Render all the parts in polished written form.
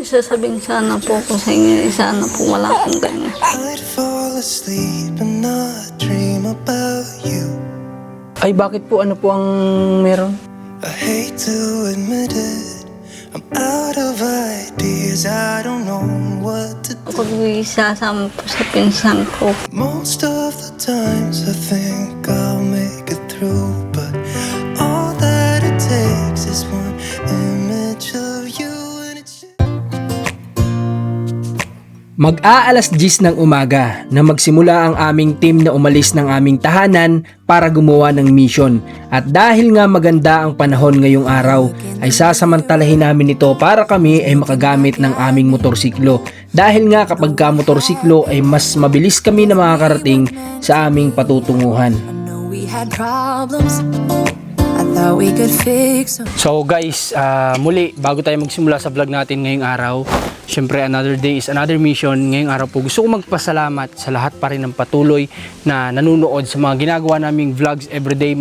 sasabihin sana po ko sa inyo, sana po wala akong ganyan. I'd fall asleep and not dream about you. Ay, bakit po? Ano po ang meron? I hate to admit it, I'm out of ideas, I don't know what to do. Pag sasama po sa pinsan ko, Most of the times I think I'll make it through, but all that it takes is one image of you and it's Mag-aalas 10 ng umaga na magsimula ang aming team na umalis ng aming tahanan para gumawa ng mission. At dahil nga maganda ang panahon ngayong araw, ay sasamantalahin namin ito para kami ay makagamit ng aming motorsiklo. Dahil nga kapag ka motorsiklo ay mas mabilis kami na makakarating sa aming patutunguhan. So guys, muli bago tayo magsimula sa vlog natin ngayong araw, syempre another day is another mission. Ngayong araw po gusto ko magpasalamat sa lahat pa rin ng patuloy na nanunood sa mga ginagawa naming vlogs everyday,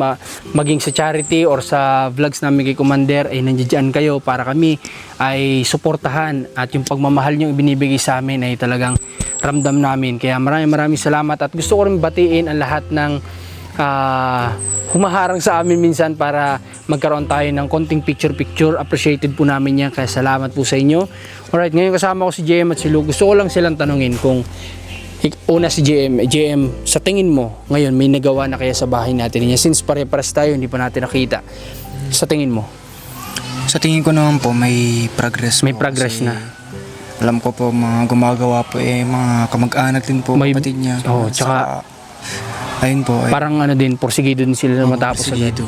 maging sa charity or sa vlogs namin kay Commander, ay nandiyan kayo para kami ay suportahan, at yung pagmamahal nyo ibinibigay sa amin ay talagang ramdam namin. Kaya maraming salamat, at gusto ko rin batiin ang lahat ng humaharang sa amin minsan para magkaroon tayo ng konting picture. Appreciated po namin yan, kaya salamat po sa inyo. Alright, ngayon kasama ko si JM at si Luke. Gusto ko lang silang tanungin kung una si JM, sa tingin mo ngayon may nagawa na kaya sa bahay natin niya, since pare-pares tayo hindi pa natin nakita. Sa tingin mo? Sa tingin ko naman po may progress May po, progress kasi na. alam ko po mga gumagawa po mga kamag-anak din po, kapatid niya. Tsaka ayun po. parang ano din, porsigido din sila na matapos agad. porsigido.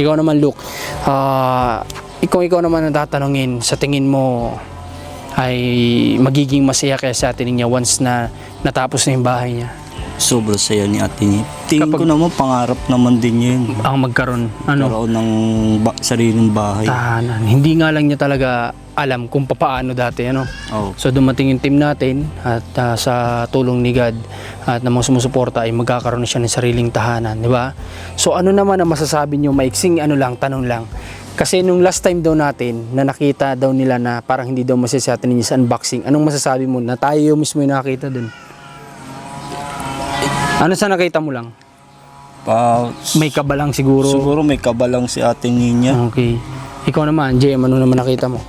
Ikaw naman, Luke, ikaw naman ang tatanungin, sa tingin mo ay magiging masaya kaya sa atin niya once na natapos na yung bahay niya? Sobrang saya ni ate niya. Tingin ko naman pangarap naman din niya yun. Ang magkaroon ng sariling bahay. tahanan. Hindi nga lang niya talaga alam kung papaano dati, ano. Oh. So dumating yung team natin at sa tulong ni God at ng mga sumusuporta ay magkakaroon na siya ng sariling tahanan, di ba? So ano naman ang masasabi niyo, maiksing tanong lang. Kasi nung last time daw natin na nakita daw nila na parang hindi daw masaya sa atin sa unboxing, anong masasabi mo na tayo mismo yung nakita dun? Ano sa nakita mo lang? May kabalang siguro. Siguro may kabalang si ate niya. Okay. Ikaw naman, JM, ano naman nakita mo?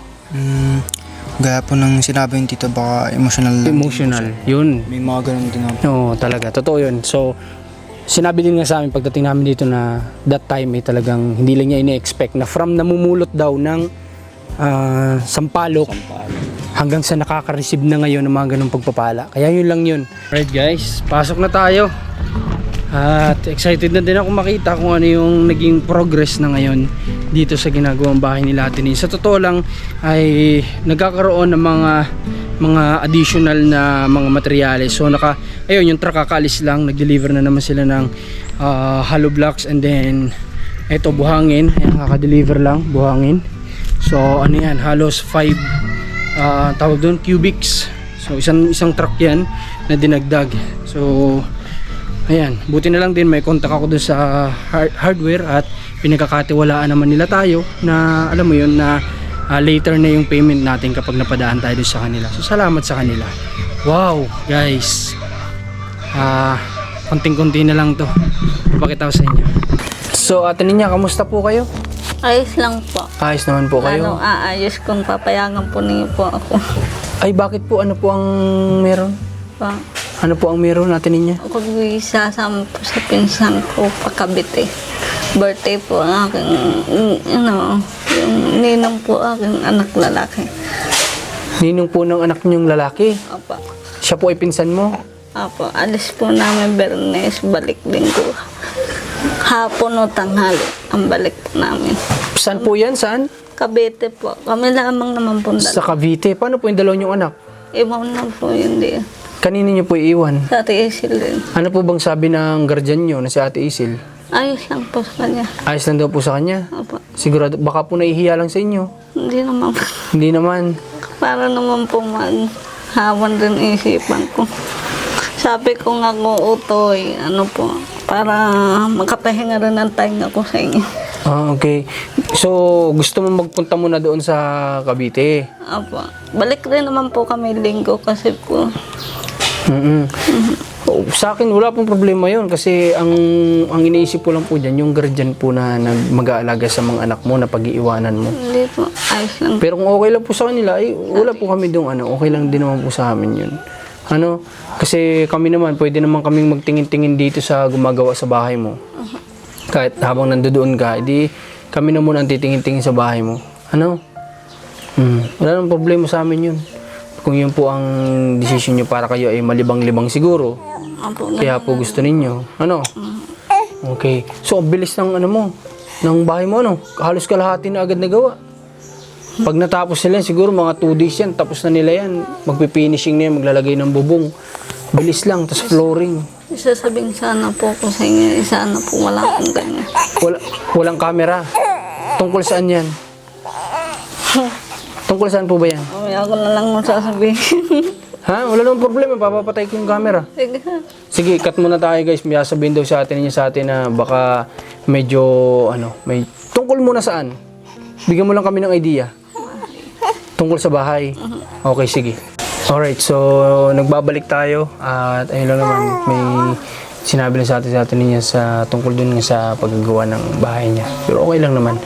Gaya po ng sinabi ng tito, baka emotional. Yun. May mga ganun din ako. Oo, talaga. Totoo yun. So, sinabi din nga sa amin pagdating namin dito na that time ay talagang hindi lang niya ine-expect na from namumulot daw ng sampalok hanggang sa nakaka-receive na ngayon ng mga ganung pagpapala. Kaya yun lang yun. Alright guys, pasok na tayo. At excited na din ako makita kung ano yung naging progress na ngayon dito sa ginagawang bahay nila Ate Ni. Sa totoo lang ay nagkakaroon ng mga additional na mga materyales. So ayun, yung truck kakaalis lang, nag-deliver na naman sila ng hollow blocks, and then eto buhangin. Ayan, kaka-deliver lang, buhangin. So ano yan, halos 5 tawag doon, cubics. So isang truck yan na dinagdag. So ayan, buti na lang din may contact ako doon sa hardware at pinagkakatiwalaan naman nila tayo na alam mo yun na later na yung payment natin kapag napadaan tayo doon sa kanila. So salamat sa kanila. Wow guys, konting-konti na lang to, pakita ko sa inyo. So Ate Ninya, kamusta po kayo? ayos lang po. Ayos naman po kayo. Anong aayos kung papayagan po niyo po ako. Ay, bakit po? Ano po ang meron? Pa. Ano po ang meron Ate Ninya? Pag sasama po sa pinsan ko, Pakabite. Birthday po ang aking, yung ninong po aking anak lalaki. Ninong po ng anak niyong lalaki? Apa. Siya po ay pinsan mo? Apa, alis po namin Bernes, balik Linggo. Hapon o tanghali, ang balik po namin. Saan po yan? Saan? Cavite po. Kami lamang naman po Sa Cavite. Paano po yung dalawa niyong anak? Iwan na po yun din. Kanino niyo po iiwan? Sa Ate Isil din. Ano po bang sabi ng guardian niyo na si Ate Isil? Ayos lang po sa kanya. Ayos lang daw po sa kanya? Apa. Sigurado, baka po nahihiya lang sa inyo. Hindi naman po. Hindi naman. Para naman po maghawan din isipan ko. Sabi ko nga ko utoy, ano po, para makapahinga rin ang tainga ko sa inyo. Okay. So, gusto mo magpunta muna doon sa Cavite? Opo. Balik rin naman po kami linggo kasi po. Sa akin, wala pong problema yon kasi ang iniisip ko lang po dyan, yung guardian po na mag-aalaga sa mga anak mo na pag-iiwanan mo. Hindi po. Ayos lang. Pero kung okay lang po sa kanila, ay wala po kami doon, okay lang din naman po sa amin yun. Kasi kami naman, pwede naman kaming magtingin-tingin dito sa gumagawa sa bahay mo. Kahit habang nandoon ka, edi kami na muna ang titingin-tingin sa bahay mo. Wala nang problema sa amin yun. Kung yun po ang desisyon nyo para kayo ay malibang-libang siguro, Opo. kaya po gusto ninyo. Okay. So, ang bilis ng ng bahay mo, halos kalahati na agad nagawa. Pag natapos nila, siguro mga 2 days yan, tapos na nila yan. Magpifinishing na yan, maglalagay ng bubong. Bilis lang, tas flooring. Isasabing sana po ako sa inyo, sana po wala akong ganyan. Walang camera. Tungkol saan yan? Tungkol saan po ba yan? Mamaya ako na lang sasabihin. Ha? Wala namang problema, papapatay ko yung camera. Sige. Sige, cut muna tayo guys. May sabihin daw sa atin na baka medyo, may tungkol muna saan? Bigyan mo lang kami ng idea. Tungkol sa bahay. Okay, sige. Alright, so nagbabalik tayo at ayun lang naman, may sinabi lang sa atin niya sa tungkol dun sa paggagawa ng bahay niya. Pero okay lang naman.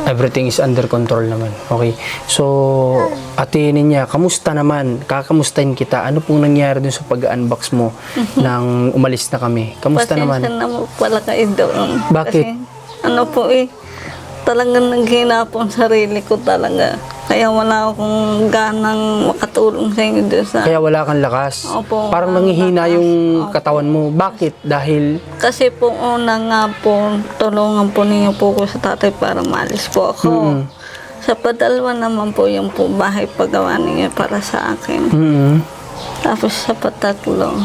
Everything is under control naman. Okay. So, ate niya, kamusta naman? Kakamustahin kita. Ano pong nangyari dun sa pag-unbox mo nang umalis na kami? Kamusta naman? Pasensya na mo pala kayo doon. Bakit? Kasi, talagang naghina po ang sarili ko talaga. Kaya wala akong ganang makatulong sa inyo doon sa... Kaya wala kang lakas? Opo. Parang nanghihina yung katawan mo. Bakit? Dahil... Kasi po una nga po, tulungan po ninyo po ko sa tatay para maalis po ako. Sa padalwa naman po yung po bahay paggawa ninyo para sa akin. Tapos sa patatlo,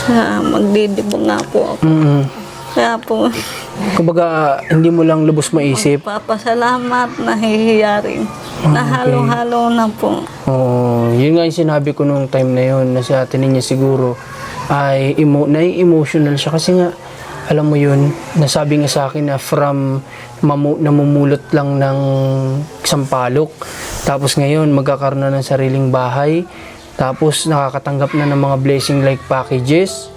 sa magdidibo nga po ako. Kaya po, kumbaga, hindi mo lang lubos maisip. papasalamat, nahihiya rin. Nahalo-halo na po. Yun nga yung sinabi ko nung time na yun, na si ate niya siguro ay nai-emotional siya kasi nga, alam mo yun, nasabi nga sa akin na from namumulot lang ng sampalok, tapos ngayon magkakaroon na ng sariling bahay, tapos nakakatanggap na ng mga blessing like packages,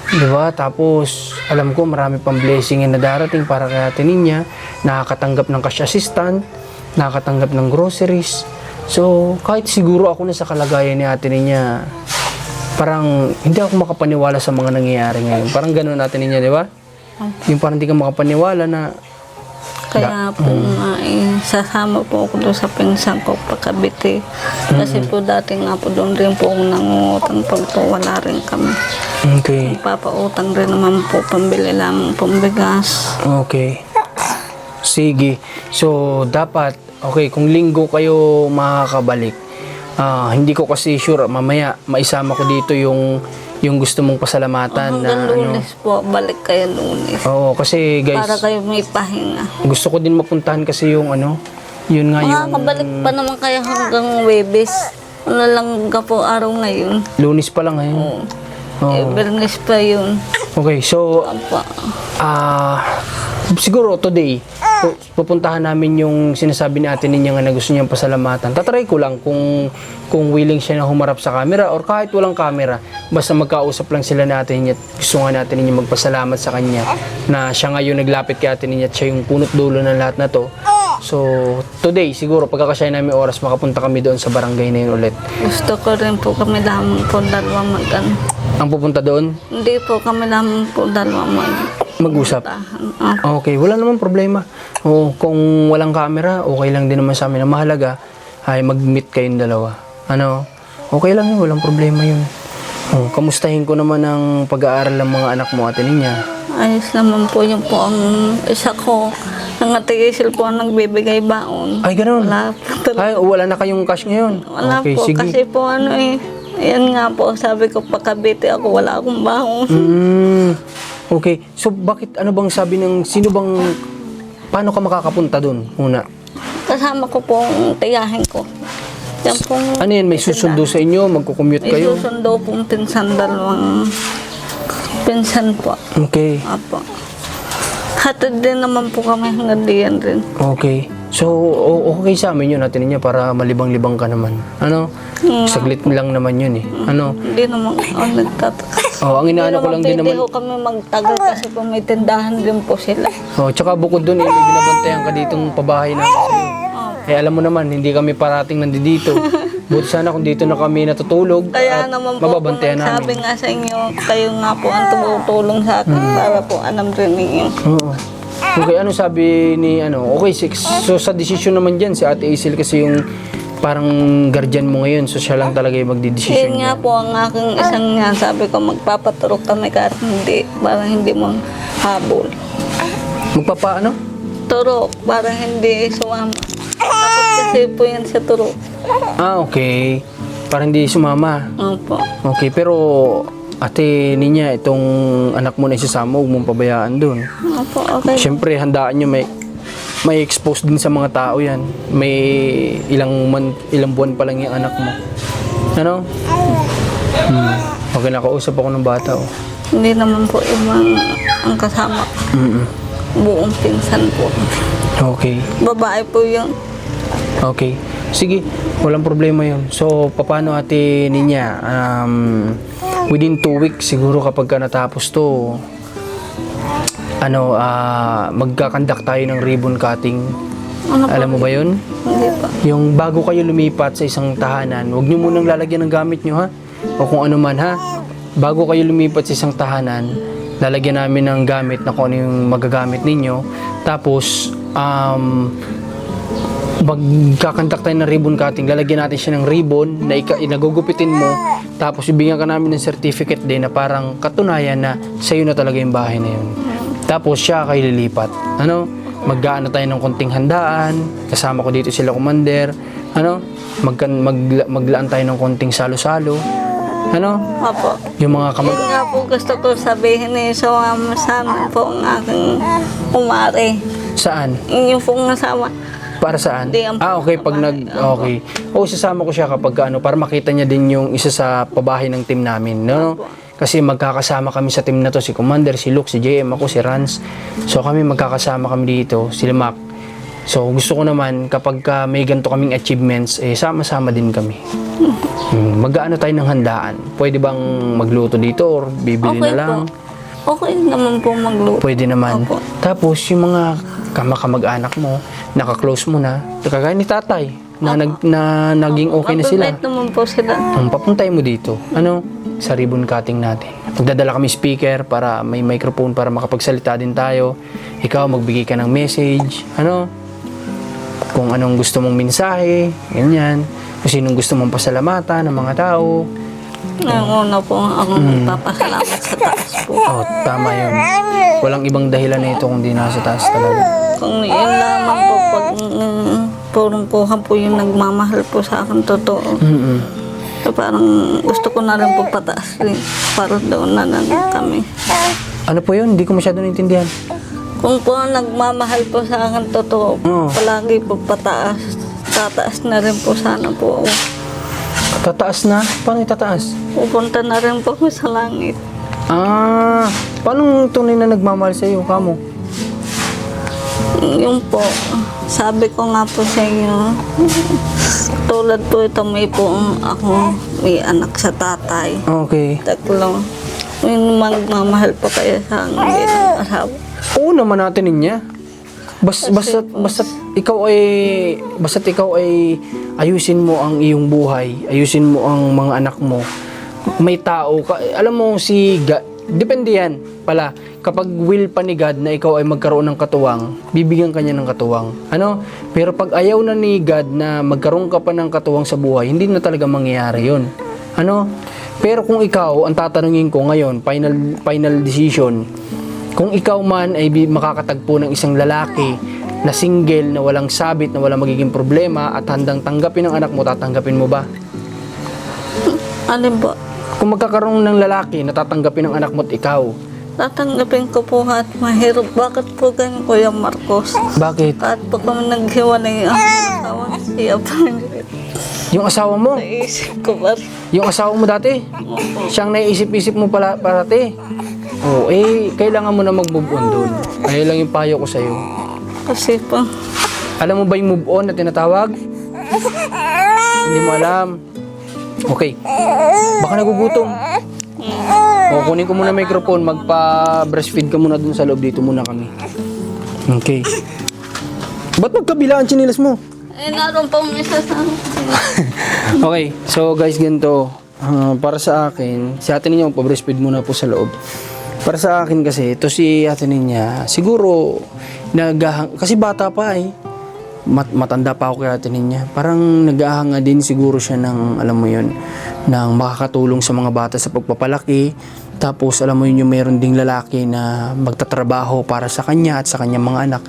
diba? Tapos alam ko marami pang blessing na darating para kay ate niya, nakakatanggap ng cash assistant, nakakatanggap ng groceries. So kahit siguro ako na sa kalagayan ni ate niya, parang hindi ako makapaniwala sa mga nangyayari ngayon. Parang gano'n ate niya, di ba? Yung parang hindi ka makapaniwala na Kaya po sasama po ako doon sa pinsan ko Cavite. Kasi po dati nga po doon rin po ako nangungutang pag po wala rin kami. okay. Papautang rin naman po, pambili lang pambigas. Okay. Sige. So, dapat, kung linggo kayo makakabalik, hindi ko kasi sure, mamaya maisama ko dito yung gusto mong pasalamatan na Hanggang Lunes po, balik kayo Lunes. Oo, kasi guys, Para kayo may pahinga. gusto ko din mapuntahan kasi yung yun nga yung Makakabalik pa naman kayo hanggang Webes. Ano lang ka po araw ngayon. Lunes pa lang ngayon. Bernes pa yun. Okay, so Apa. siguro today pupuntahan namin yung sinasabi ni ate niya nga na gusto niyang pasalamatan. Tatry ko lang kung willing siya na humarap sa camera or kahit walang camera, basta magkausap lang sila natin niya. Gusto nga natin niya magpasalamat sa kanya na siya ngayon naglapit kay ate niya at siya yung punot dulo ng lahat na to. So today siguro pagkakasya namin oras makapunta kami doon sa barangay na yun ulit. Gusto ko rin po kami lamang po dalawa Ang pupunta doon? Hindi po kami lamang po dalawa Mag-usap? Okay, wala namang problema. Kung walang camera, okay lang din naman sa amin. Ang mahalaga ay mag-meet kayong dalawa. Okay lang yun, walang problema yun. Kamustahin ko naman ang pag-aaral ng mga anak mo, ate niya. Ayos naman po yung po ang isa ko. Ang atigisil po ang nagbibigay baon. Ay, ganun. Wala po talaga. Wala na kayong cash ngayon. Wala Okay, po. sige. Kasi po yan nga po, sabi ko pa Cavite ako, wala akong baon. Okay, so bakit, paano ka makakapunta doon muna? Kasama ko po ang tiyahin ko. Yan pong, Ano yan, may susundo sa inyo, magkukommute may kayo? susundo pong pinsan, dalawang pinsan po. Okay. Apo. Hatid din naman po kami hanggang diyan rin. Okay. So, okay sa amin yun, natin niya, para malibang-libang ka naman. Ano? Saglit lang naman yun eh. Ano? Hindi naman ako nagtataka. Ang inaano ko lang din Hindi naman. ho kami magtagal kasi po may tindahan din po sila. Tsaka bukod dun, may binabantayan ka ditong pabahay namin sa'yo. Alam mo naman, hindi kami parating nandito. Buti sana kung dito na kami natutulog Kaya at naman po kung mababantayan sabi namin. nga sa inyo, kayo nga po ang tumutulong sa akin para po alam rin ninyo. Oo. Okay, ano sabi ni okay, so sa desisyon naman dyan, si Ate Aisel kasi yung parang guardian mo ngayon, so siya lang talaga yung magdidesisyon. Yun nga po ang aking isang nga, sabi ko magpapaturok kami kahit hindi, para hindi mo habol. Magpapaano? Turok, para hindi sumama. Tapos kasi po yan sa turok. Okay. Para hindi sumama. Opo. Okay, pero Ate Ninya, itong anak mo na isasama, huwag mong pabayaan dun. Opo, okay. Siyempre, handaan nyo, may expose din sa mga tao yan. May ilang buwan pa lang yung anak mo. Ano? Okay, nakausap ako ng bata. Hindi naman po ibang ang kasama. Buong pinsan po. Okay. Babae po yun. Okay. Sige, walang problema yun. So, paano Ate Ninya? Within 2 weeks, siguro kapag ka natapos to, magkakandak tayo ng ribbon cutting. Ano po? Alam mo ba yun? Hindi pa. Yung bago kayo lumipat sa isang tahanan, huwag nyo munang lalagyan ng gamit nyo, ha? O kung ano man, ha? Bago kayo lumipat sa isang tahanan, lalagyan namin ng gamit na kung ano yung magagamit ninyo. Tapos, magkakandak tayo ng ribbon cutting. Lalagyan natin siya ng ribbon na nagugupitin mo. Tapos, ibigyan ka namin ng certificate din na parang katunayan na sa'yo na talaga yung bahay na yun. Tapos, siya kayo lilipat. Ano? Maggaano tayo ng konting handaan. Kasama ko dito sila commander. Ano? Maglaan tayo ng konting salo-salo. Ano? Opo. Yung mga Yun nga po gusto ko sabihin eh. So, sana po ang aking umari. Saan? Yung pong nasama. Para saan? Hindi, ang Okay, pag okay. Sasama ko siya kapag para makita niya din yung isa sa pabahay ng team namin, no? Kasi magkakasama kami sa team na to, si Commander, si Luke, si JM, ako, si Rans. So kami magkakasama kami dito, si Mac. So gusto ko naman kapag may ganito kaming achievements, sama-sama din kami. Mag-aano tayo ng handaan? Pwede bang magluto dito or bibili na lang? Okay naman po magluto. Pwede naman. Opo. Tapos yung mga kamag-anak mo, naka-close mo na, kagaya ni tatay, na naging okay na sila. Mababait naman po sila. Papuntay mo dito, sa ribbon cutting natin. Magdadala kami speaker para may microphone para makapagsalita din tayo. Ikaw, magbigay ka ng message, kung anong gusto mong mensahe, ganyan. Kung sinong gusto mong pasalamatan ng mga tao. Ngayon una po ako nagpapasalamat sa taas po. Tama yun. Walang ibang dahilan na ito kung di nasa taas talaga. Kung yun lamang po pag purong kuha po yung nagmamahal po sa akin totoo. So, parang gusto ko na rin po pataas rin. Para doon na lang kami. Ano po yun? Hindi ko masyado naintindihan. Kung po nagmamahal po sa akin totoo, palagi po pataas. Tataas na rin po sana po ako. Tataas na? Paano itataas? Pupunta na rin po ako sa langit. Paano tunay na nagmamahal sa iyo, kamo? Yung po, sabi ko nga po sa inyo, tulad po ito may po ako, may anak sa tatay. Okay. Tatlo. Yung magmamahal pa kayo sa akin ng asawa. Oo naman natin niya. Basta ikaw ay ayusin mo ang iyong buhay, ayusin mo ang mga anak mo. May tao ka, alam mo si God, depende yan pala. Kapag will pa ni God na ikaw ay magkaroon ng katuwang, bibigyan ka niya ng katuwang. Pero pag ayaw na ni God na magkaroon ka pa ng katuwang sa buhay, hindi na talaga mangyayari yun. Pero kung ikaw, ang tatanungin ko ngayon, final decision, kung ikaw man ay makakatagpo ng isang lalaki na single, na walang sabit, na walang magiging problema at handang tanggapin ang anak mo, tatanggapin mo ba? Alin po? Kung magkakaroon ng lalaki na tatanggapin ang anak mo at ikaw, Tatanggapin ko po at mahirap. Bakit po ganyan, Kuya Marcos? bakit? Kahit po kami naghiwalay ang asawa, siya pa rin. Yung asawa mo, Naisip ko ba? yung asawa mo dati, siyang naiisip-isip mo pala parati. Oh, kailangan mo na mag-move on doon. Kaya lang yung payo ko sa'yo. Kasi po, Alam mo ba yung move on na tinatawag? Hindi mo alam. Okay. Baka nagugutom. O, kunin ko muna microphone. Magpa-breastfeed ka muna dun sa loob. Dito muna kami. Okay. Ba't magkabila ang chinilas mo? naroon pong isa sa Okay. So, guys, ganito. Para sa akin, si ate niya magpa-breastfeed muna po sa loob. Para sa akin kasi, ito si ate niya, siguro, kasi bata pa matanda pa ako kay ate niya. Parang nag-aahanga din siguro siya ng, alam mo yun, ng makakatulong sa mga bata sa pagpapalaki. Tapos, alam mo yun, yung meron ding lalaki na magtatrabaho para sa kanya at sa kanyang mga anak.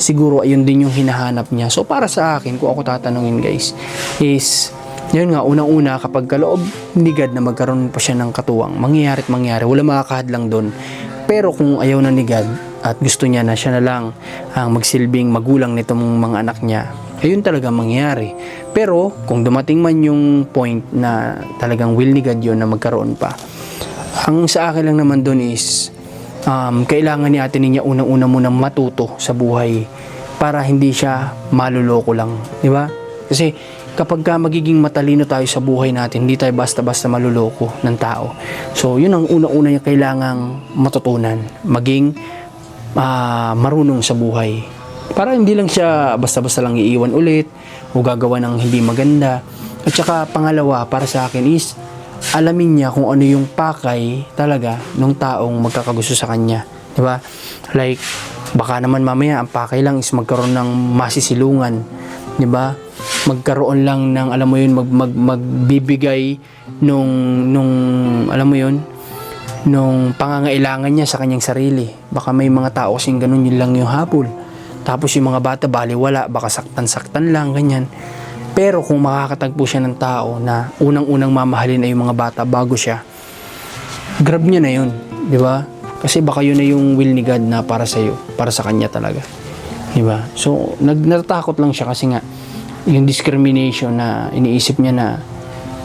Siguro, ayun din yung hinahanap niya. So, para sa akin, kung ako tatanungin, guys, is, yun nga, unang-una, kapag kaloob ni God na magkaroon pa siya ng katuwang, mangyayarit mangyari, wala makakahadlang doon. Pero kung ayaw na ni God at gusto niya na siya na lang ang magsilbing magulang nitong mga anak niya, ayun talaga mangyayari. Pero kung dumating man yung point na talagang will ni God yun na magkaroon pa, ang sa akin lang naman doon is kailangan ni ate niya unang-una munang matuto sa buhay para hindi siya maluloko lang, di ba? Kasi kapag magiging matalino tayo sa buhay natin, hindi tayo basta-basta maluloko ng tao. So, yun ang una-una niya kailangang matutunan. Maging marunong sa buhay. Para hindi lang siya basta-basta lang iiwan ulit o gagawa ng hindi maganda. At saka pangalawa, para sa akin is alamin niya kung ano yung pakay talaga ng taong magkakagusto sa kanya. Diba? Like, baka naman mamaya ang pakay lang is magkaroon ng masisilungan. Diba? Magkaroon lang ng, alam mo yun, magbibigay nung alam mo yun, nung pangangailangan niya sa kanyang sarili. Baka may mga tao kasing ganun, yun lang yung habol. Tapos yung mga bata, baliwala, baka saktan-saktan lang, ganyan. Pero kung makakatagpo siya ng tao na unang-unang mamahalin ay yung mga bata bago siya, grab niya na yun, di ba? Kasi baka yun na yung will ni God na para sa'yo, para sa kanya talaga. Di ba? So, natatakot lang siya kasi nga, yung discrimination na iniisip niya na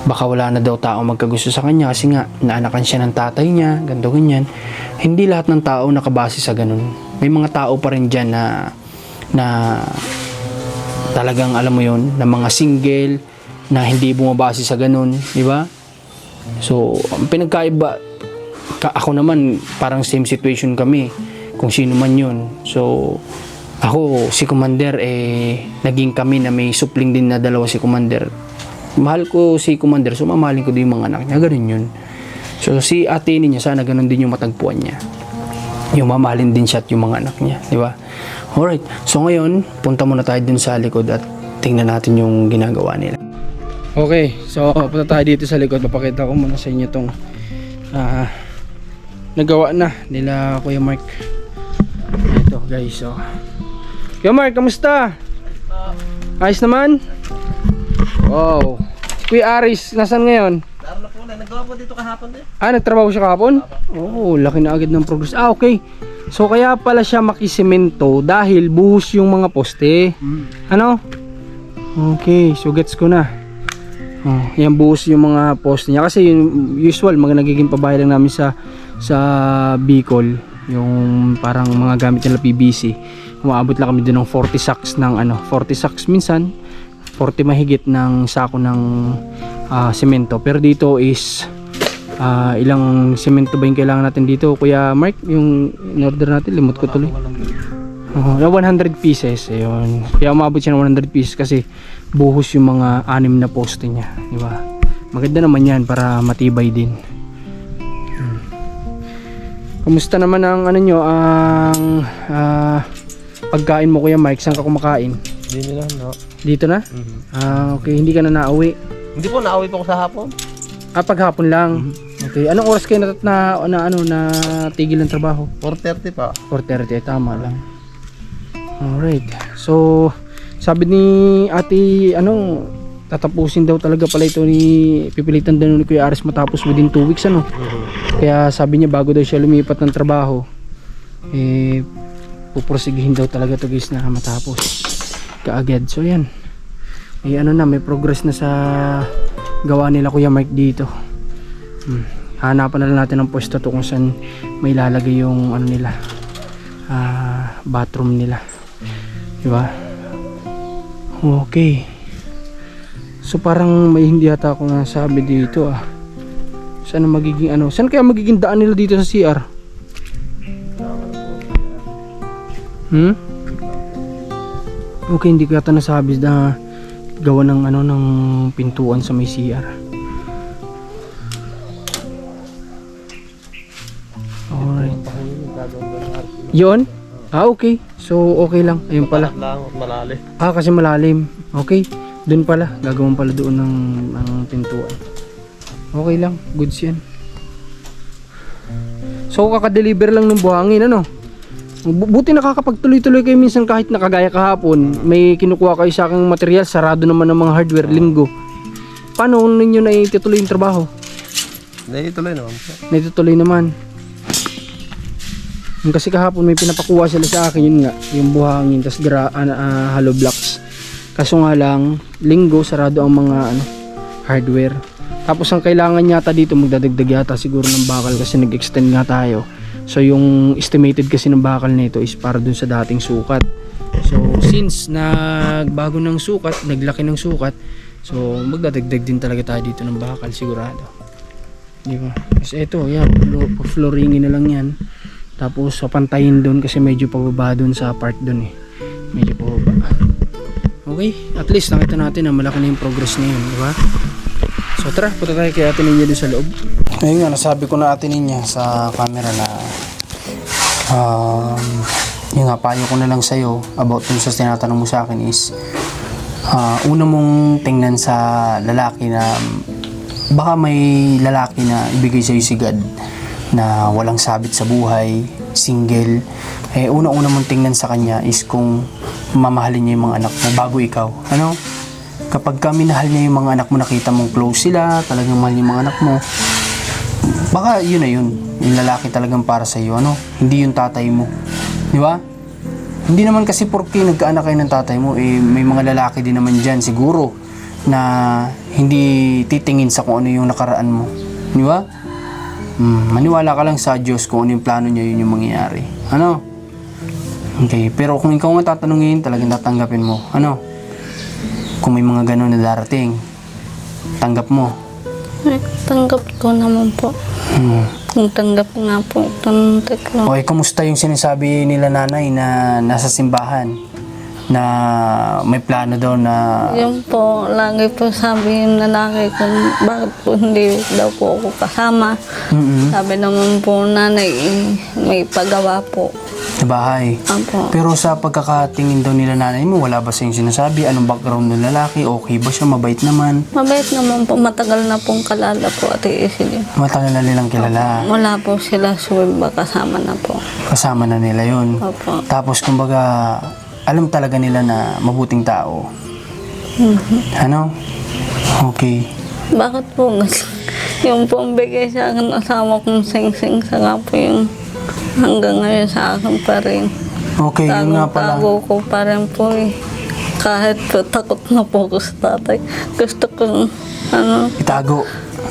baka wala na daw tao magkagusto sa kanya kasi nga naanakan siya ng tatay niya, ganito ganyan. Hindi lahat ng tao nakabase sa ganun. May mga tao pa rin dyan na talagang alam mo yon, na mga single na hindi bumabase sa ganun, di ba? So, ang pinagkaiba, ako naman parang same situation kami kung sino man yun. So, ako, si Commander, naging kami na may supling din na dalawa si Commander. Mahal ko si Commander, so mamahalin ko din yung mga anak niya. Ganun yun. So, si ate niya, sana ganun din yung matagpuan niya. Yung mamahalin din siya at yung mga anak niya. Di ba? Alright. So, ngayon, punta muna tayo dun sa likod at tingnan natin yung ginagawa nila. Okay. So, punta tayo dito sa likod. Papakita ko muna sa inyo itong nagawa na nila Kuya Mark. Ito, guys. So, Kuya Mark, kamusta? Ayos naman? Wow. Kuya Aris, nasan ngayon? Laro na po na. Nagawa po dito kahapon din. Nagtrabaho siya kahapon? Oo, laki na agad ng progress. Okay. So, kaya pala siya makisemento dahil buhos yung mga poste. Ano? Okay, so gets ko na. Oh, yan buhos yung mga poste niya. Kasi yung usual, nagiging pabahay lang namin sa Bicol. Yung parang mga gamit nila PVC. Umaabot lang kami din ng 40 sacks ng 40 sacks minsan 40 mahigit ng sako ng semento. Pero dito is ilang semento ba yung kailangan natin dito, Kuya Mark? Yung in-order natin, limot ko tuloy. 100 pieces. Ayun. Kaya umabot siya ng 100 pieces kasi buhos yung mga 6 na poste niya, di ba? Maganda naman yan para matibay din. Kumusta naman ang ang pagkain mo, Kuya Mike? Saan ka kumakain? Dito na, no? Dito na? Okay, hindi ka na nauwi. Hindi po, nauwi po ako sa hapon. Paghapon lang. Okay, anong oras kayo na tigil ng trabaho? 4:30 pa. 4:30, tama lang. Alright. So, sabi ni ate, tatapusin daw talaga pala ito pipilitan daw ni Kuya Aris matapos within 2 weeks, Kaya sabi niya bago daw siya lumipat ng trabaho, puprosigihin daw talaga ito, guys, na matapos kaagad. So yan, may progress na sa gawa nila Kuya Mike dito. hanapan na lang natin ng pwesto to kung saan may lalagay yung ano nila, bathroom nila, diba? Okay, so parang may hindi yata ako nasabi dito saan magiging ano, saan kaya magiging daan nila dito sa CR? Okay, hindi ko yata nasabi na gawa ng ano, ng pintuan sa may CR. Alright. Yun? Okay. So, okay lang. Ayun pala. Lang, malali. Kasi malalim. Okay. Doon pala. Gagawin pala doon ng pintuan. Okay lang. Goods yan. So, kakadeliver lang ng buhangin, ano? Buti nakakapagtuloy-tuloy kayo minsan kahit nakagaya kahapon. May kinukuha kayo sa aking material. Sarado naman ng mga hardware linggo. Paano ninyo na itutuloy yung trabaho? Naituloy naman po. Naitutuloy naman. Kasi kahapon may pinapakuha sila sa akin, yun nga, yung buhangin, tas hollow blocks. Kaso nga lang, linggo sarado ang mga hardware. Tapos ang kailangan yata dito, magdadagdag yata siguro ng bakal kasi nag-extend nga tayo. So yung estimated kasi ng bakal nito is para dun sa dating sukat. So since nagbago ng sukat, naglaki ng sukat, so magdadagdag din talaga tayo dito ng bakal sigurado. Di ba? Kasi ito, yan, flooringin na lang yan. Tapos papantayin doon kasi medyo pababa doon sa part doon medyo pababa. Okay, at least nakita natin na malaki na yung progress na yun, di ba? So tara, punta tayo kay Ate Ninya doon sa loob. Ayun nga, nasabi ko na Ate Ninya sa camera na yung nga, payo ko na lang sa'yo about dun sa tinatanong mo sa akin is una mong tingnan sa lalaki na baka may lalaki na ibigay sa'yo si God na walang sabit sa buhay, single. Una-una mong tingnan sa kanya is kung mamahalin niya yung mga anak mo bago ikaw. Ano? Kapag minahal niya yung mga anak mo, nakita mong close sila, talagang mahal yung mga anak mo, baka yun na yun. Yung lalaki talagang para sa iyo, ano? Hindi yung tatay mo. Di ba? Hindi naman kasi porke nagkaanak kayo ng tatay mo, may mga lalaki din naman dyan siguro na hindi titingin sa kung ano yung nakaraan mo. Di ba? Maniwala ka lang sa Diyos kung ano yung plano niya, yun yung mangyayari. Ano? Okay, pero kung ikaw nga tatanungin, talagang tatanggapin mo. Ano? Kung may mga ganun na darating, tanggap mo. Tanggap ko naman po. Kung tanggap nga po, tanggap ko. Okay, kamusta yung sinasabi nila nanay na nasa simbahan? Na may plano daw na... Yun po, lagi po sabi yung lalaki kung bakit po hindi daw po ako kasama. Sabi naman po nanay, may pagawa po. Sa bahay. Apo. Pero sa pagkakatingin daw nila nanay mo, wala ba sa yung sinasabi? Anong background ng lalaki? Okay ba siya? Mabait naman? Mabait naman po, matagal na pong kalala po Ate Isil. Matagal na nilang kilala. Wala po sila suweba, kasama na po. Kasama na nila yun. Opo. Tapos kumbaga, alam talaga nila na mabuting tao. Ano? Okay. Bakit po? Yung pong bigay sa akin asawa kong sing-sing, saka po yung hanggang ngayon sa akin pa rin. Okay, yun nga pala. Tago ko pa rin po Kahit po takot na po ko sa tatay. Gusto ko, Itago.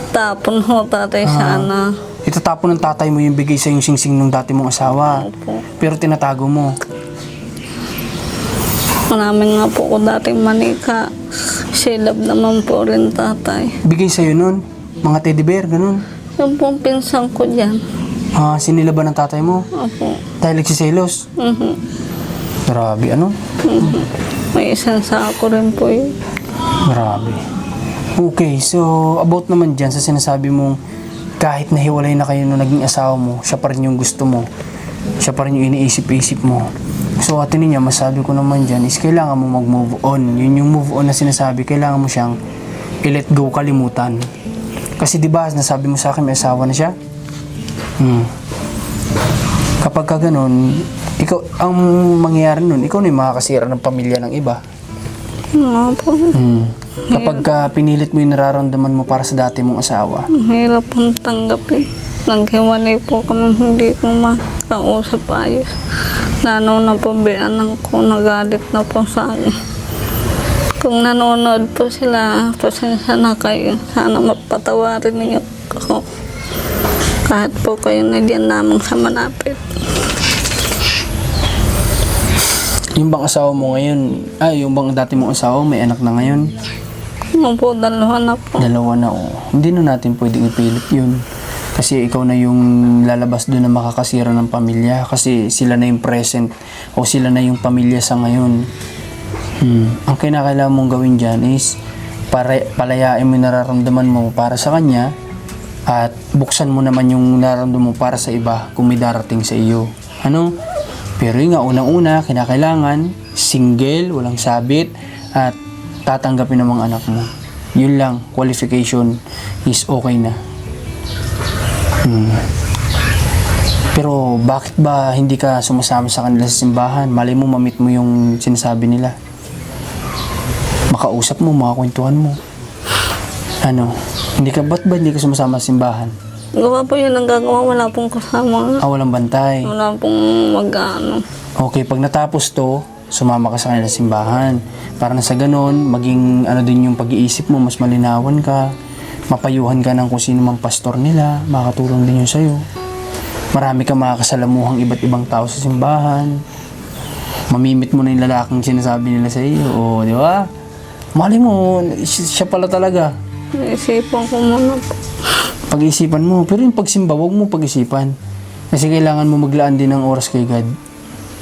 tapon ho tatay sana. Itatapon ng tatay mo yung bigay sa yung sing-sing ng dati mong asawa. Opo. Pero tinatago mo. Maraming nga po ko dating manika. Silab naman po rin tatay. Bigay sa'yo nun? Mga teddy bear, ganun? Yung pong pinsan ko dyan. Sinilaban ng tatay mo? Opo. Dahil nagsiselos? Grabe, ano? May isang sako rin po Grabe. Okay, so about naman dyan sa sinasabi mong kahit nahiwalay na kayo nung naging asawa mo, siya pa rin yung gusto mo. Siya pa rin yung iniisip-isip mo. So Ate Ninya, masabi ko naman dyan is kailangan mo mag-move on. Yun yung move on na sinasabi, kailangan mo siyang i-let go, kalimutan. Kasi diba, nasabi mo sa akin may asawa na siya? Kapag ka ganun, ikaw, ang mangyayari nun, ikaw na yung makakasira ng pamilya ng iba. po. Kapag ka pinilit mo yung nararamdaman mo para sa dati mong asawa. Mahirap pong tanggapin. Naghiwalay po kami, hindi ko makausap ayos. Lalo na po biyanan ko, nagalit na po sa akin. Kung nanonood po sila, pasensya na kayo. Sana mapatawarin niyo ako. Kahit po kayo na diyan lamang sa malapit. Yung bang asawa mo ngayon, yung bang dati mong asawa, may anak na ngayon? Ano po, dalawa na po. Dalawa na, Hindi na natin pwedeng ipilit yun. Kasi ikaw na yung lalabas doon na makakasira ng pamilya. Kasi sila na yung present o sila na yung pamilya sa ngayon. Ang kinakailangan mong gawin dyan is palayain mo yung nararamdaman mo para sa kanya at buksan mo naman yung nararamdaman mo para sa iba kung may darating sa iyo. Ano? Pero yung nga, unang-una, kinakailangan single, walang sabit at tatanggapin ng mga anak mo. Yun lang, qualification is okay na. Pero bakit ba hindi ka sumasama sa kanila sa simbahan? Malay mo mamit mo yung sinasabi nila. Makausap mo, makakwentuhan mo. Ano? Ba't ba hindi ka sumasama sa simbahan? Gawa po yun ang gagawa, wala pong kasama. Walang bantay. Wala pong mag-ano. Okay, pag natapos to, sumama ka sa kanila sa simbahan. Para na sa ganon, maging din yung pag-iisip mo, mas malinawan ka. Mapayuhan ka ng kung sino mang pastor nila, makakatulong din yun sa'yo. Marami ka makakasalamuhang iba't ibang tao sa simbahan. Mamimit mo na yung lalaking sinasabi nila sa iyo, di ba? Mali mo, siya pala talaga. Naisipan ko muna po. Pag-isipan mo, pero yung pagsimba, huwag mo pag-isipan. Kasi kailangan mo maglaan din ng oras kay God.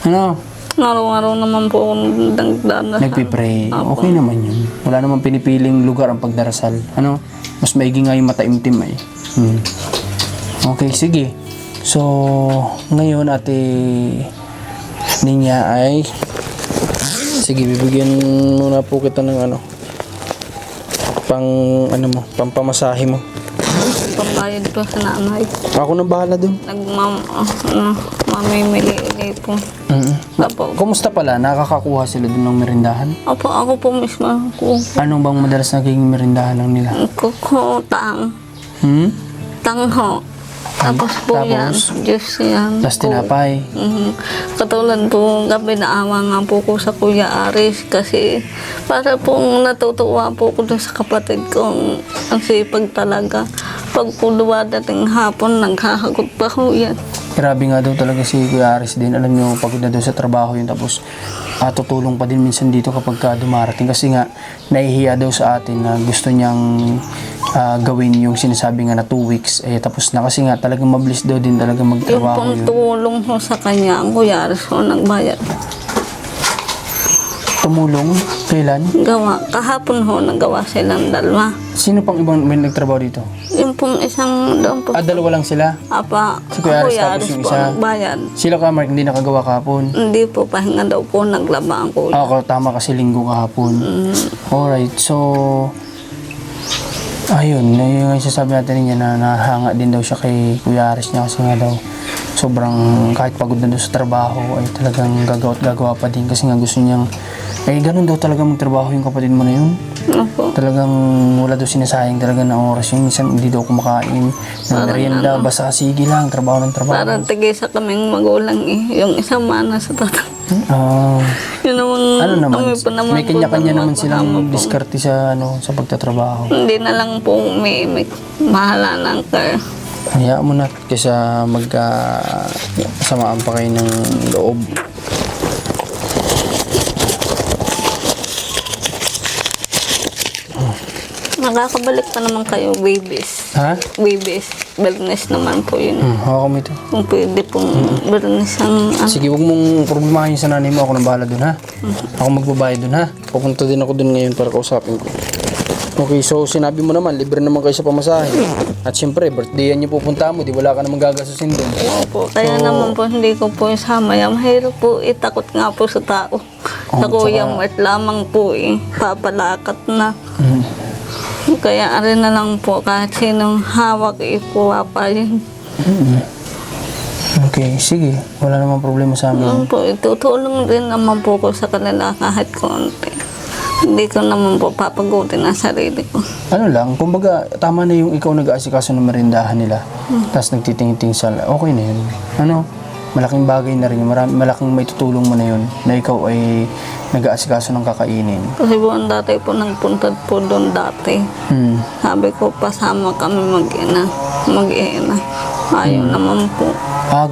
Ano? Araw-araw naman po akong nagdadasal. Nagpipray. Apo. Okay naman yun. Wala namang pinipiling lugar ang pagdarasal. Ano? Mas maigi nga yung mataimtim eh. Okay, sige. So, ngayon Ate Ninya ay sige, bibigyan muna po kita ng pampamasahe mo. Pambayad po sa nanay. Ako nang bahala dun. Mamimili po. Opo. Kumusta pala? Nakakakuha sila dun ng merindahan? Opo, ako po mismo. Anong bang madalas naging merindahan ng nila? Kuko, tang. Tangho. Tapos po yan. Diyos yan. Tapos tinapay. Katulad po, gabi naawa nga po ko sa Kuya Aris kasi para pong natutuwa po ko dun sa kapatid ko. Ang sipag talaga. Pag po duwadating hapon, naghahagot pa ko yan. Grabe nga daw talaga si Kuya Aris din. Alam nyo, pagod na daw sa trabaho yun. Tapos tutulong pa din minsan dito kapag dumarating. Kasi nga, nahihiya daw sa atin na gusto niyang gawin yung sinasabi nga na 2 weeks. Tapos na kasi nga talagang mabilis daw din talaga Yung magtrabaho pong yun. tulong ho sa kanya, ang Kuya Aris ho nagbayad. Tumulong? Kailan? Gawa. Kahapon ho, nagawa silang dalawa. Sino pang ibang may nagtrabaho dito? Yung pong isang doon po. Dalawa lang sila? Apa, Si Kuya Aris tapos Aris yung po isa? nagbayad. Sila ka, Mark, hindi nakagawa kahapon? Hindi po, pahinga daw po, naglaba ang kuya. Ako, tama kasi linggo kahapon. Alright, so ayun, yung sasabi natin niya na nahanga din daw siya kay Kuya Aris niya kasi nga daw sobrang kahit pagod na daw sa trabaho ay talagang gagawa pa din kasi nga gusto niyang ganun daw talaga magtrabaho yung kapatid mo na yun. Opo. Talagang wala daw sinasayang talaga ng oras yun. Minsan hindi daw kumakain ng merienda, basta sige lang, trabaho ng trabaho. Parang tigisa kaming magulang eh. Yung isang mana sa tatang. Yun namang, Ano naman, kami po naman may kanya-kanya po, naman silang kasama po. diskarte sa sa pagtatrabaho. Hindi na lang po may mahala ng care. Hayaan mo na kaysa samaan pa kayo ng loob. Nakakabalik pa naman kayo, babies. Ha? Babies. Bernes naman po yun. Hawak mo ito. Kung pwede pong bernes ang Sige, huwag mong problemahin sa nanay mo. Ako nang bahala dun, ha? Ako magbabayad dun, ha? Pupunta din ako dun ngayon para kausapin ko. Okay, so sinabi mo naman, libre naman kayo sa pamasahe. At syempre, birthday yan yung pupunta mo, di wala ka namang gagastusin dun. Opo. Kaya naman po hindi ko po isama. Yung mahirap po, itakot nga po sa tao. Sa Kuya Mart lamang po papalakat na. Kaya arin na lang po, kahit sinong hawak ipuwa pa yun. Okay, sige. Wala namang problema sa amin. Po, itutulong din naman po ko sa kanila kahit konti. Hindi ko naman po papagutin ang sarili ko. Ano lang, kumbaga, tama na yung ikaw nag-aasikaso ng merindahan nila. Tapos nagtitingting sa, okay na yun. Ano, malaking bagay na rin. Malaking may tutulong mo na yun. Na ikaw ay nag-aasikaso ng kakainin. Kasi buwan dati po nagpunta po doon dati. Sabi ko, pasama kami mag-ina. Ayaw naman po.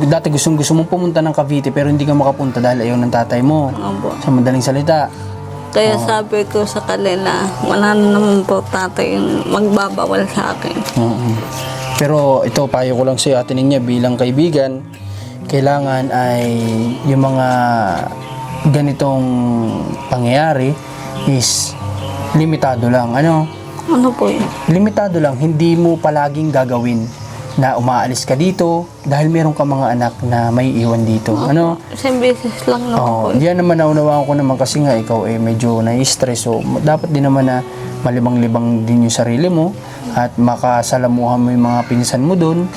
Dati gusto mong pumunta ng Cavite pero hindi ka makapunta dahil ayaw ng tatay mo. Opo. Sa madaling salita. Kaya sabi ko sa kanila, wala na naman po tatay yung magbabawal sa akin. Pero ito, payo ko lang sa'yo, Ate Ninya, bilang kaibigan, kailangan ay yung mga ganitong pangyayari is limitado lang. Ano? Ano po yun? Limitado lang, hindi mo palaging gagawin na umaalis ka dito dahil meron ka mga anak na may iwan dito. Ano? Isang beses lang naman po. Diyan naman naunawaan ko naman kasi nga ikaw medyo na-stress. So, dapat din naman na malibang-libang din yung sarili mo at makasalamuhan mo yung mga pinsan mo doon.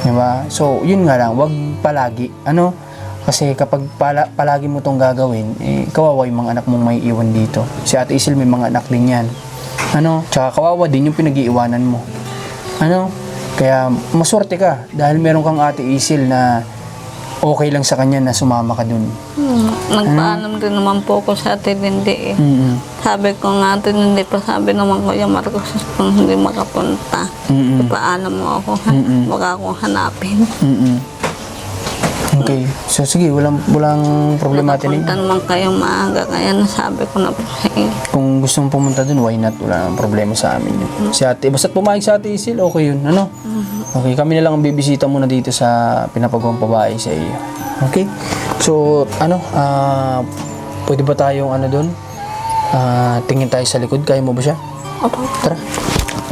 Diba? So, yun nga lang, wag palagi. Ano? Kasi kapag palagi mo tong gagawin, kawawa yung mga anak mong may iwan dito. Si Ate Isil may mga anak din yan. Ano? Tsaka kawawa din yung pinag-iiwanan mo. Ano? Kaya maswerte ka dahil meron kang Ate Isil na okay lang sa kanya na sumama ka dun. Nagpaalam din naman po ako sa Ate Lindy eh. Sabi ko nga Ate Lindy pa, sabi naman Kuya Marcos kung hindi makapunta. Ipaalam mo ako, baka akong hanapin. Okay. So sige, walang problema Ate Ninya. Nakapunta naman kayong maaga, kaya nasabi ko na po sa inyo. Kung gusto mong pumunta dun, why not? Wala nang problema sa amin yun. Si Ate, basta't pumayag sa Ate Isil, okay yun. Ano? Okay, kami na lang ang bibisita muna dito sa pinapagawang babae sa iyo. Okay? So, pwede ba tayong dun? Tingin tayo sa likod, kaya mo ba siya? Opo. Tara.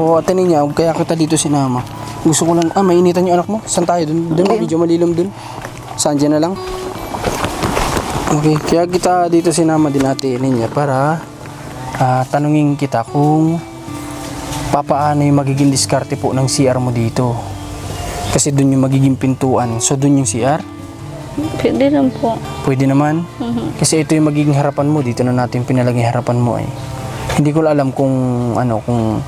O Ate Ninya, kaya kita dito sinama. Gusto ko lang, mainitan yung anak mo. Saan tayo? Dun, medyo malilom dun. Saan dyan na lang? Okay, kaya kita dito sinama din Ate Ninya para tanungin kita kung papaano yung magiging diskarte po ng CR mo dito. Kasi dun yung magiging pintuan. So dun yung CR? Pwede lang po. Pwede naman. Kasi ito yung magiging harapan mo. Dito na natin pinalagay harapan mo eh. Hindi ko alam kung kung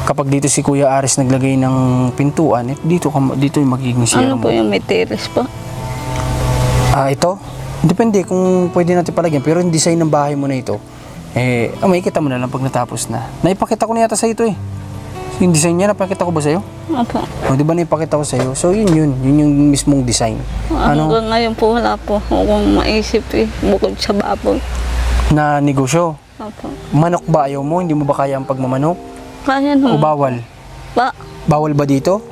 kapag dito si Kuya Aris naglagay ng pintuan, dito yung magiging CR Ano mo. po yung may terrace po? Ito? Depende kung pwede natin palagyan. Pero yung design ng bahay mo na ito, makikita mo na lang pag natapos na. Naipakita ko na yata sa ito eh. Yung design niya, napakita ko ba sa'yo? Opo. Di ba naipakita ko sa'yo? So yun yung mismong design. Hanggang ngayon po wala po akong maisip eh, bukod sa baboy. Na negosyo. Opo. Manok ba ayaw mo? Hindi mo ba kaya ang pagmamanok? Kaya O naman. bawal? Bawal ba dito?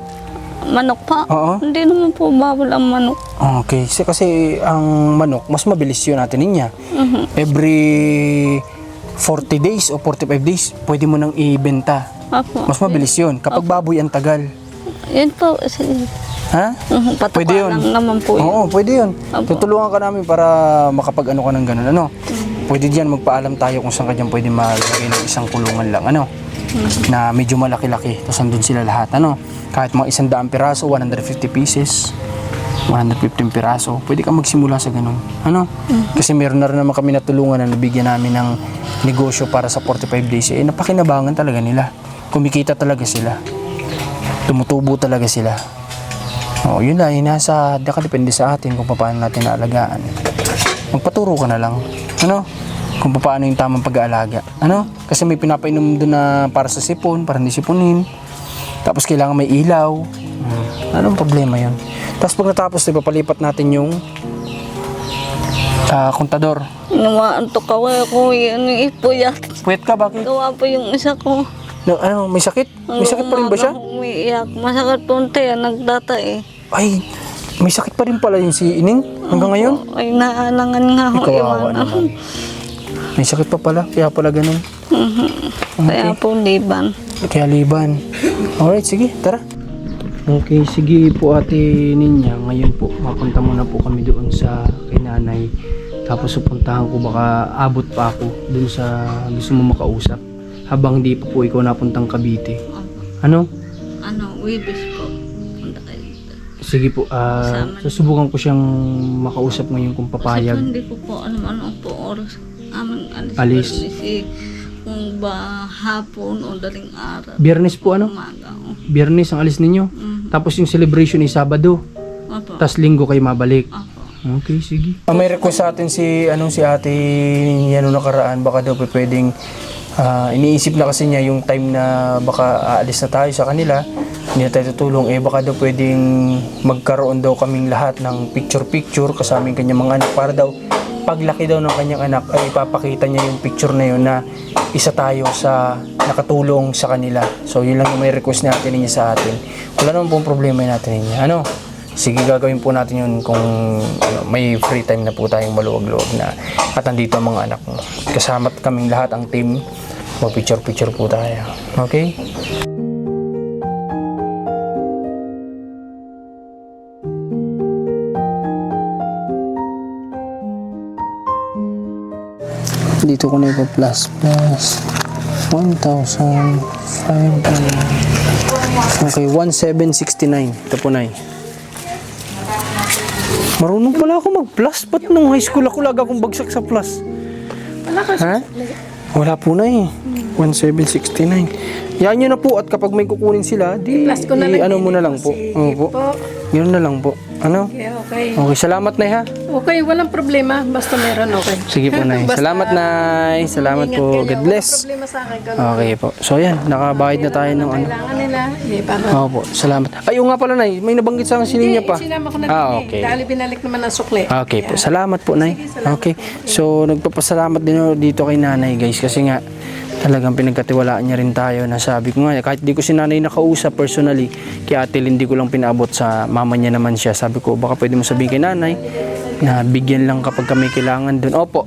Manok pa? Oo. Hindi naman po bawal ang manok. Okay. Kasi ang manok, mas mabilis yun Ate Ninya. Every 40 days o 45 days, pwede mo nang ibenta. Opo. Mas mabilis yun. Kapag baboy, ang tagal. Yun po. Sige. Ha? Patuka Pwede yun. lang naman po yun. Oo, pwede yun. Opo. Tutulungan ka namin para makapag-ano ka ng ganun. Ano? Pwede diyan magpaalam tayo kung saan ka dyan pwede maglagay ng isang kulungan lang. Ano? Na medyo malaki-laki. Tapos andun sila lahat. Ano? Kahit mga 100 piraso, 150 pieces. 115 piraso. Pwede ka magsimula sa ganun. Ano? Kasi meron na rin naman kami natulungan na nabigyan namin ng negosyo para sa 45 days. Napakinabangan talaga nila. Kumikita talaga sila. Tumutubo talaga sila. Yun lang. Nakadepende sa atin kung paano natin naalagaan. Magpaturo ka na lang. Ano? Kung paano yung tamang pag-aalaga. Ano? Kasi may pinapainom doon na para sa sipon, para hindi sipunin. Tapos kailangan may ilaw. Anong problema yun? Tapos pag natapos, papalipat natin yung kontador. Nawaantok ako eh, kuya. Ano ipuyat. Puyat ka, bakit? Gawa po yung isa ko. May sakit? May sakit pa rin ba siya? Umiiyak. Masakit po tayo. Nagdata eh. Ay, may sakit pa rin pala yung si Ining hanggang ngayon? Ay, naalangan nga ako Kawawa iwanan. naman. May sakit pa pala, kaya pala ganun. Kaya po liban. Kaya liban. Alright, sige, tara. Okay, sige po Ate Ninya. Ngayon po, mapunta muna po kami doon sa kay nanay. Tapos pupuntahan ko, baka abot pa ako doon sa gusto mo makausap. Habang hindi pa po ikaw napuntang Cavite. Ano? Wibis po. Punta kayo dito. Sige po, susubukan ko siyang makausap ngayon kung Kasi papayag. po hindi ko po ano po oras. Amang Alis. Kung ba hapon o daling araw. Biyernes po ano? Umaga. Biyernes ang alis ninyo. Tapos yung celebration ay Sabado. Opo. Tapos Linggo kayo mabalik. Opo. Okay, sige. May request sa atin si Ate Ninya nung nakaraan. Baka daw pwedeng iniisip na kasi niya yung time na baka aalis na tayo sa kanila. hindi na tayo tutulong, baka daw pwedeng magkaroon daw kaming lahat ng picture-picture kasama yung kanyang mga anak para daw paglaki daw ng kanyang anak ay ipapakita niya yung picture na yun na isa tayo sa nakatulong sa kanila. So yun lang yung may request natin niya sa atin. Wala naman pong problema natin niya. Sige, gagawin po natin yun kung may free time na po tayong maluwag-luwag na at andito ang mga anak mo. Kasama kaming lahat ang team, mag-picture-picture po tayo. Okay? Dito ko na ipa-plus 1,500. Okay, 1,769. Ito po, Nay. Marunong pala ako mag-plus. Ba't nung high school ako laga akong bagsak sa plus? Ha? Wala po, Nay. 1,769. Yan nyo na po at kapag may kukunin sila, Plus ko na lang. ano mo na lang po. Opo. Yun na lang po. Ano? Okay. Okay, salamat, Nay, ha? Okay, walang problema. Basta meron, okay. Sige po, Nay. Basta Salamat, Nay. Salamat ingat po. kayo. God bless. Walang problema sa akin. Okay po. So, yan. Nakabayad na tayo ng ano. Kailangan nila. Hindi, para. Opo, salamat. Ay, nga pala, Nay. May nabanggit sa akin si Ninya pa. Sinama ko na Okay. Dahil binalik naman ang sukli. Okay po. Salamat po, Nay. Okay. So, nagpapasalamat din ako dito kay Nanay, guys. Kasi nga, talagang pinagkatiwalaan niya rin tayo na sabi ko nga, kahit di ko si Nanay nakausap personally, kay Ate Lynn, di ko lang pinaabot sa mama niya naman siya. Sabi ko, baka pwede mo sabihin kay Nanay na bigyan lang kapag may kailangan dun. Opo.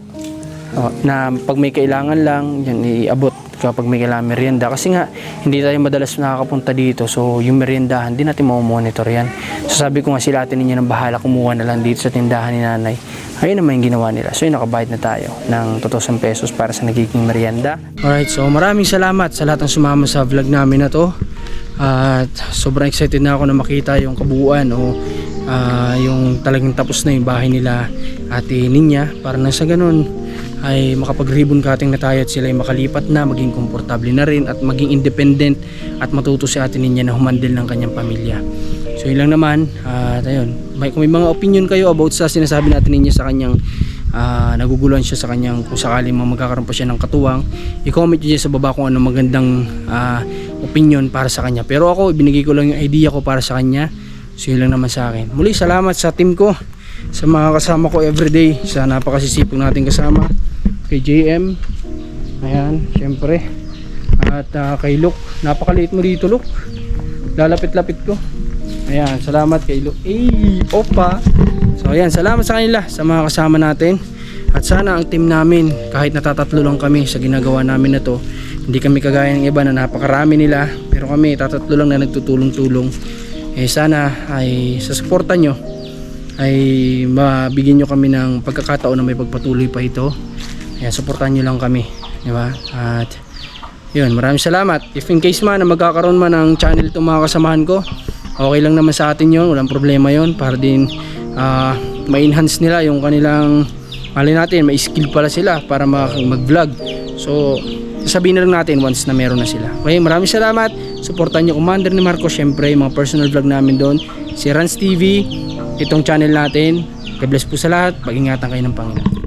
Na pag may kailangan lang, yun, iabot kapag may kailangan merienda. Kasi nga, hindi tayo madalas nakakapunta dito. So, yung meriendahan, di natin mamonitor yan. So, sabi ko nga sila Ate Lynn nang bahala, kumuha na lang dito sa tindahan ni Nanay. Ayun naman yung ginawa nila. So, yun, nakabayad na tayo ng 2,000 pesos para sa nagiging merienda. Alright, so maraming salamat sa lahat ng sumama sa vlog namin na to. At sobrang excited na ako na makita yung kabuuan o yung talagang tapos na yung bahay nila Ate Ninya. Para na sa ganun ay makapag-ribbon cutting na tayo at sila ay makalipat na, maging komportable na rin at maging independent at matuto si Ate Ninya na humandle ng kanyang pamilya. So yun lang naman. At ayun, kung may mga opinion kayo about sa sinasabi natin ninyo sa kanyang naguguluhan siya sa kanyang kung sakaling magkakaroon pa siya ng katuwang, i-comment nyo dyan sa baba kung ano magandang opinion para sa kanya. Pero ako, binigay ko lang yung idea ko para sa kanya. So yun lang naman sa akin. Muli, salamat sa team ko, sa mga kasama ko everyday, sa napakasisipag natin kasama, kay JM, ayan, syempre, at kay Luke. Napakaliit mo dito, Luke. Lalapit-lapit ko. Ayan, salamat kay Luke. Opa. So ayan, salamat sa kanila, sa mga kasama natin. At sana ang team namin, kahit natatatlo lang kami sa ginagawa namin na to, hindi kami kagaya ng iba na napakarami nila, pero kami tatatlo lang na nagtutulong-tulong. Sana ay sa suporta nyo ay mabigyan nyo kami ng pagkakataon na may pagpatuloy pa ito. Ayan, suportahan nyo lang kami, di ba? At yun, maraming salamat. If in case man na magkakaroon man ng channel itong mga kasamahan ko, okay lang naman sa atin yun, walang problema yun, para din ma-enhance nila yung kanilang, mali natin, may skill pala sila para mag-vlog. So sasabihin na lang natin once na meron na sila. Okay, maraming salamat. Suportahan nyo Commander ni Marco, syempre yung mga personal vlog namin doon, si Rans TV, itong channel natin. God bless po sa lahat, pag-ingatan kayo ng Panginoon.